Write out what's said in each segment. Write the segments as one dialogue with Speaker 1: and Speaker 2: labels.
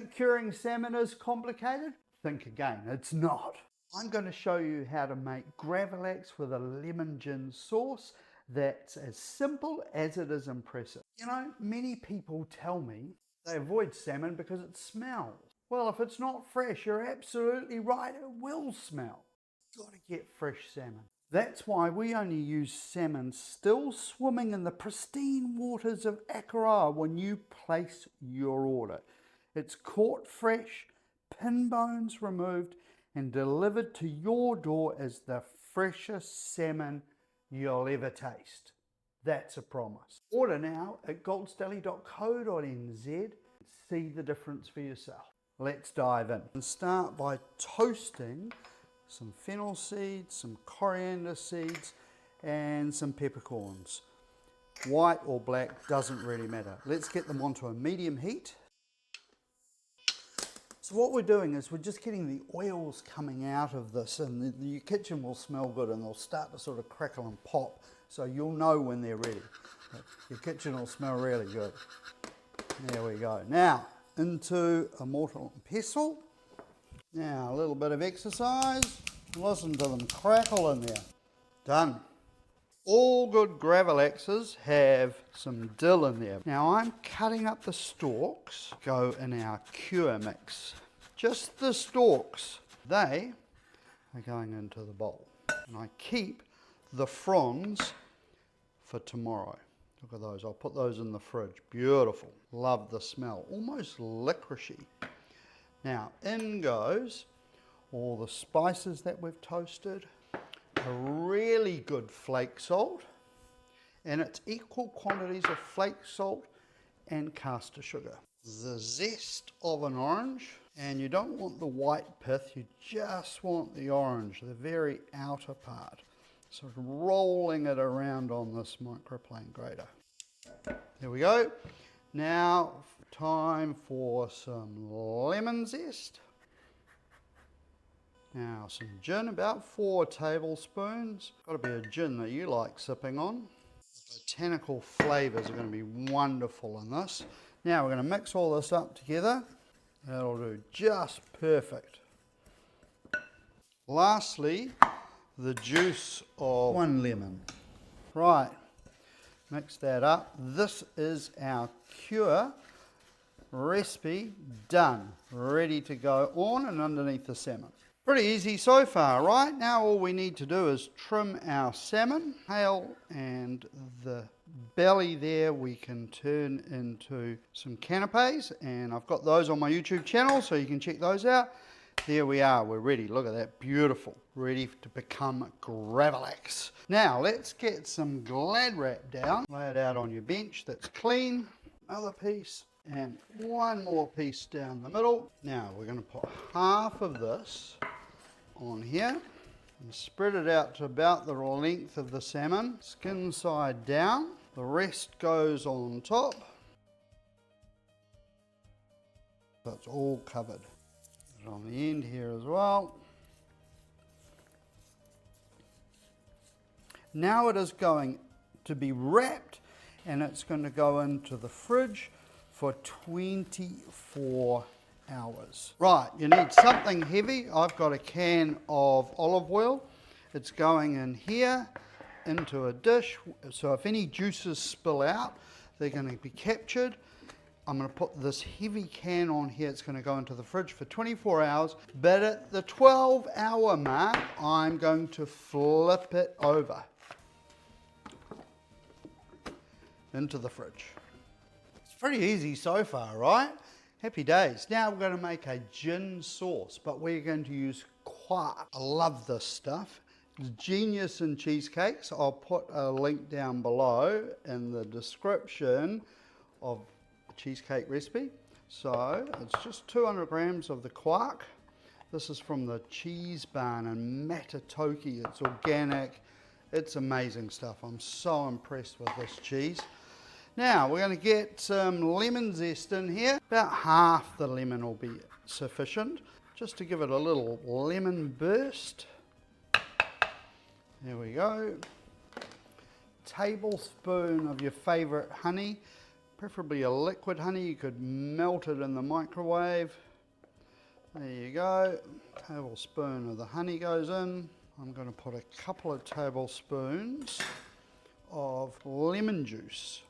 Speaker 1: Think curing salmon is complicated? Think again, it's not. I'm going to show you how to make Gravlax with a lemon gin sauce that's as simple as it is impressive. You know, many people tell me they avoid salmon because it smells. Well, if it's not fresh, you're absolutely right, it will smell. You've got to get fresh salmon. That's why we only use salmon still swimming in the pristine waters of Akaroa when you place your order. It's caught fresh, pin bones removed, and delivered to your door as the freshest salmon you'll ever taste. That's a promise. Order now at goldsdeli.co.nz. See the difference for yourself. Let's dive in. And start by toasting some fennel seeds, some coriander seeds, and some peppercorns. White or black, doesn't really matter. Let's get them onto a medium heat. So what we're doing is we're just getting the oils coming out of this, and your kitchen will smell good and they'll start to sort of crackle and pop, so you'll know when they're ready. Your kitchen will smell really good. There we go. Now into a mortar and pestle. Now a little bit of exercise. Listen to them crackle in there. Done. All good Gravlaxes have some dill in there. Now I'm cutting up the stalks, go in our Cure mix. Just the stalks. They are going into the bowl. And I keep the fronds for tomorrow. Look at those, I'll put those in the fridge. Beautiful. Love the smell, almost licoricey. Now in goes all the spices that we've toasted. A really good flake salt, and it's equal quantities of flake salt and caster sugar. The zest of an orange, and you don't want the white pith, you just want the orange, the very outer part. So rolling it around on this microplane grater. There we go. Now time for some lemon zest. Now some gin, about 4 tablespoons. Got to be a gin that you like sipping on. The botanical flavours are going to be wonderful in this. Now we're going to mix all this up together. That'll do just perfect. Lastly, the juice of 1 lemon. Right, mix that up. This is our Cure recipe done, ready to go on and underneath the salmon. Pretty easy so far, right? Now all we need to do is trim our salmon. Tail and the belly there we can turn into some canapes, and I've got those on my YouTube channel so you can check those out. There we are, we're ready. Look at that, beautiful. Ready to become Gravlax. Now let's get some Glad wrap down. Lay it out on your bench that's clean. Another piece. And 1 more piece down the middle. Now we're going to put half of this on here and spread it out to about the length of the salmon, skin side down. The rest goes on top. So it's all covered. Put it on the end here as well. Now it is going to be wrapped, and it's going to go into the fridge for 24 hours. Right, you need something heavy. I've got a can of olive oil. It's going in here into a dish, so if any juices spill out, they're going to be captured. I'm going to put this heavy can on here. It's going to go into the fridge for 24 hours, but at the 12-hour mark, I'm going to flip it over into the fridge. Pretty easy so far, right? Happy days. Now we're going to make a gin sauce, but we're going to use quark. I love this stuff. It's genius in cheesecakes. I'll put a link down below in the description of the cheesecake recipe. So it's just 200 grams of the quark. This is from the cheese barn in Matatoki. It's organic. It's amazing stuff. I'm so impressed with this cheese. Now we're going to get some lemon zest in here. About half the lemon will be sufficient, just to give it a little lemon burst. There we go. Tablespoon of your favourite honey. preferably a liquid honey. You could melt it in the microwave. There you go. A tablespoon of the honey goes in. I'm going to put a couple of tablespoons of lemon juice.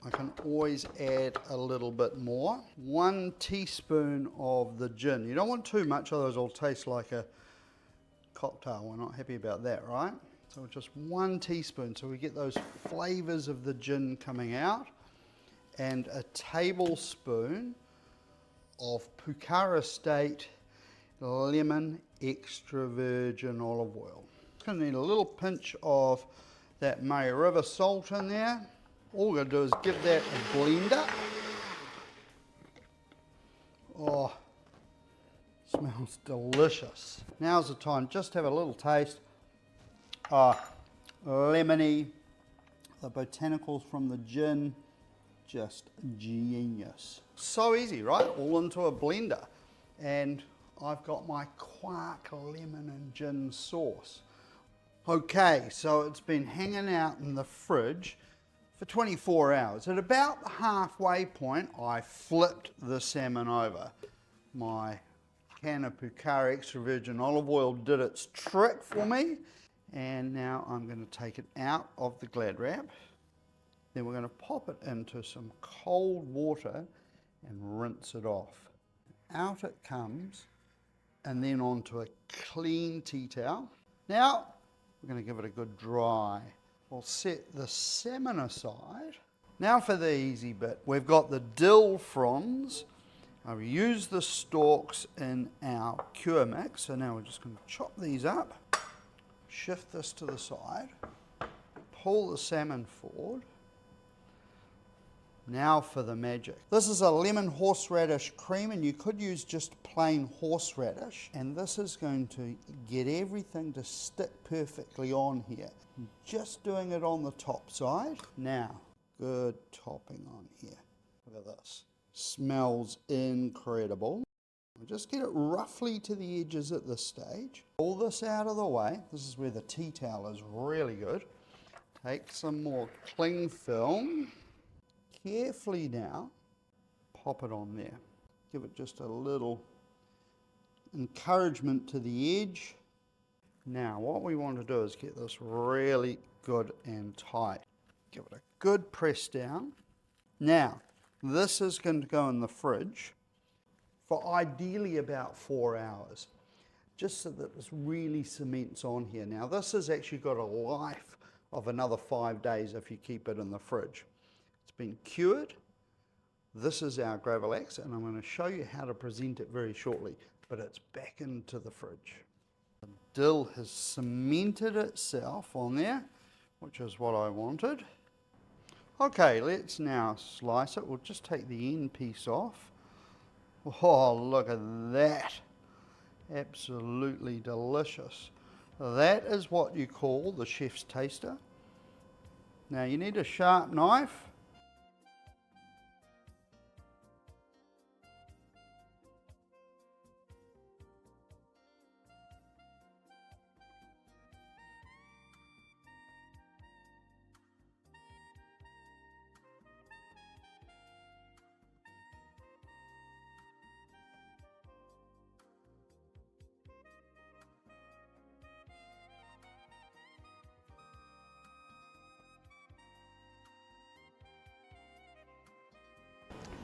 Speaker 1: I can always add a little bit more. 1 teaspoon of the gin. You don't want too much, otherwise it'll taste like a cocktail. We're not happy about that, right? So just 1 teaspoon, so we get those flavours of the gin coming out. And a tablespoon of Pucara State lemon extra virgin olive oil. Gonna need a little pinch of that Murray River salt in there. All we're going to do is give that a blender. Oh, smells delicious. Now's the time, just have a little taste. Lemony, the botanicals from the gin, just genius. So easy, right? All into a blender. And I've got my quark lemon and gin sauce. Okay, so it's been hanging out in the fridge for 24 hours. At about the halfway point, I flipped the salmon over. My can of Pucara extra virgin olive oil did its trick for me. And now I'm going to take it out of the Glad wrap. Then we're going to pop it into some cold water and rinse it off. Out it comes, and then onto a clean tea towel. Now, we're going to give it a good dry. We'll set the salmon aside. Now for the easy bit. We've got the dill fronds. I've used the stalks in our Cure mix. So now we're just going to chop these up. Shift this to the side. Pull the salmon forward. Now for the magic. This is a lemon horseradish cream, and you could use just plain horseradish. And this is going to get everything to stick perfectly on here. Just doing it on the top side. Now, good topping on here. Look at this. Smells incredible. Just get it roughly to the edges at this stage. Pull this out of the way. This is where the tea towel is really good. Take some more cling film. Carefully now, pop it on there. Give it just a little encouragement to the edge. Now what we want to do is get this really good and tight. Give it a good press down. Now this is going to go in the fridge for ideally about 4 hours, just so that this really cements on here. Now this has actually got a life of another 5 days if you keep it in the fridge. Been cured. This is our Gravlax, and I'm going to show you how to present it very shortly, but it's back into the fridge. The dill has cemented itself on there, which is what I wanted. Okay, let's now slice it. We'll just take the end piece off. Oh, look at that. Absolutely delicious. That is what you call the chef's taster. Now you need a sharp knife.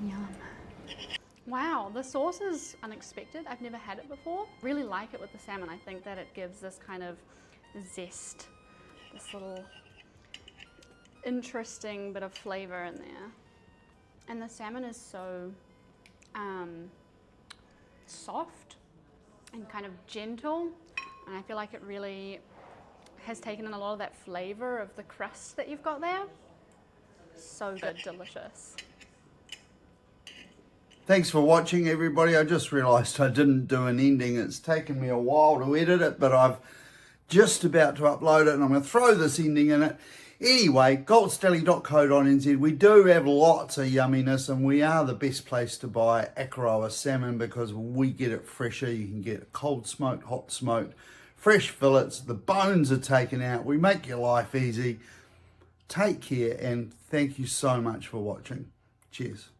Speaker 2: Yum. Wow, the sauce is unexpected. I've never had it before. Really like it with the salmon. I think that it gives this kind of zest, this little interesting bit of flavor in there. And the salmon is so soft and kind of gentle. And I feel like it really has taken in a lot of that flavor of the crust that you've got there. So good, delicious.
Speaker 1: Thanks for watching, everybody. I just realised I didn't do an ending. It's taken me a while to edit it, but I've just about to upload it, and I'm going to throw this ending in it. Anyway, goldsdeli.co.nz. We do have lots of yumminess, and we are the best place to buy Akaroa salmon because we get it fresher. You can get it cold smoked, hot smoked, fresh fillets. The bones are taken out. We make your life easy. Take care and thank you so much for watching. Cheers.